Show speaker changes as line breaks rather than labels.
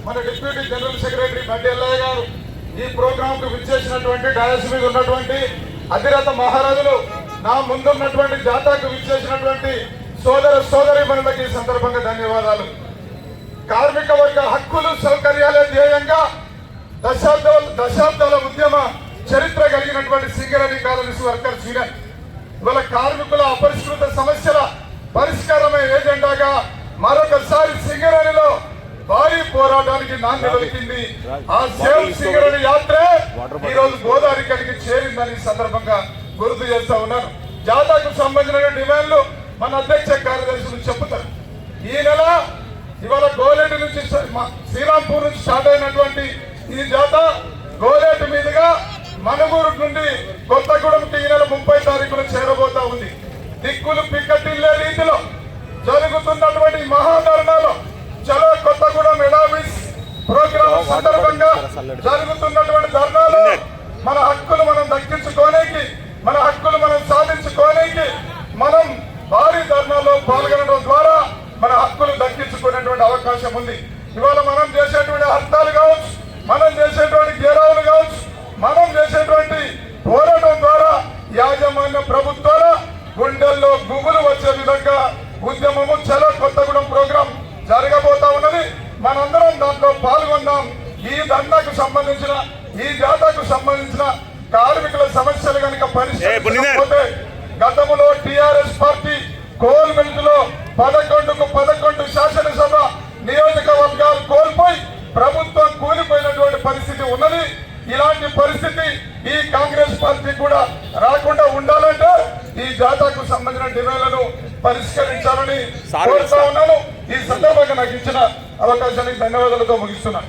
మన deputy general secretary బండి ఎల్లయ్య గారు, ఈ ప్రోగ్రామ్ కు విచ్చేసినటువంటి డయాస్ మీద ఉన్నటువంటి అధిరథ మహారాజులు, నా ముందున్నటువంటి జాతాకు విచ్చేసినటువంటి సోదరీమణులకు ఈ సందర్భంగా ధన్యవాదాలు. కార్మిక వర్గ హక్కులు సౌకర్యాలే ధ్యేయంగా దశాబ్దాల ఉద్యమ చరిత్ర కలిగినటువంటి సింగరేణి కాలనీస్ వర్కర్స్ యూనియన్ ఇవాళ కార్మికుల అపరిష్కృత సమస్యల పరిష్కారమే ఏజెండాగా మరొకసారి సింగరేణిలో భారీ పోరాటానికి నాంది పలికింది. ఆ సేవ్ సింగరేణి యాత్రే ఈ రోజు గోదావరి కలిగి చేరిందని సందర్భంగా గుర్తు చేస్తా ఉన్నాను. జాతాకు సంబంధించిన డిమాండ్లు మన అధ్యక్ష కార్యదర్శులు చెప్తారు. ఈ నెల ఇవాళ గోలేటి నుంచి శ్రీరాంపూర్ నుంచి స్టార్ట్ అయినటువంటి ఈ జాత గోలేటి మీదుగా మనుగూరు నుండి కొత్తగూడెంకి ఈ నెల 30 తారీఖున చేరబోతా ఉంది. దిక్కులు పిక్కటిల్లే రీతిలో జరుగుతున్నటువంటి మహాధర్నాలో చలో కొత్తగూడెం ఎడామిస్ ప్రోగ్రామ్ సందర్భంగా జరుగుతున్నటువంటి ధర్నాలు మన హక్కులు మనం దక్కించుకోనేకి, మన హక్కులు మనం సాధించుకోనేకి మనం భారీ ధర్నాలో పాల్గొనడం ద్వారా మన హక్కులు దక్కించుకునేటువంటి అవకాశం ఉంది. ఇవాళ మనం చేసేటువంటి హర్తాలు కావచ్చు, మనం చేసేటువంటి గేరావులు కావచ్చు, మనం చేసేటువంటి పోరాటం ద్వారా యాజమాన్య ప్రభుత్వాల గుండెల్లో గుబులు వచ్చే విధంగా ఉద్యమము చలో కొత్తగూడెం ప్రోగ్రాం జరగబోతా ఉన్నది. మనందరం దాంట్లో పాల్గొందాం. ఈ దండకు సంబంధించిన, ఈ జాతకు సంబంధించిన కార్మికుల సమస్యలు కనుక పరిష్కరించకపోతే గతంలో టిఆర్ఎస్ పార్టీ కోల్ మిల్లులో 11 శాసనసభ నియోజకవర్గాలు కోల్పోయి ప్రభుత్వం కూలిపోయినటువంటి పరిస్థితి ఉన్నది. ఇలాంటి పరిస్థితి ఈ కాంగ్రెస్ పార్టీ కూడా రాకుండా ఉండాలంటే ఈ జాతాకు సంబంధించిన డిమాండ్లను పరిష్కరించాలని కోరుతా ఉన్నాను. ఈ సందర్భంగా నాకు ఇచ్చిన అవకాశానికి ధన్యవాదాలతో ముగిస్తున్నాను.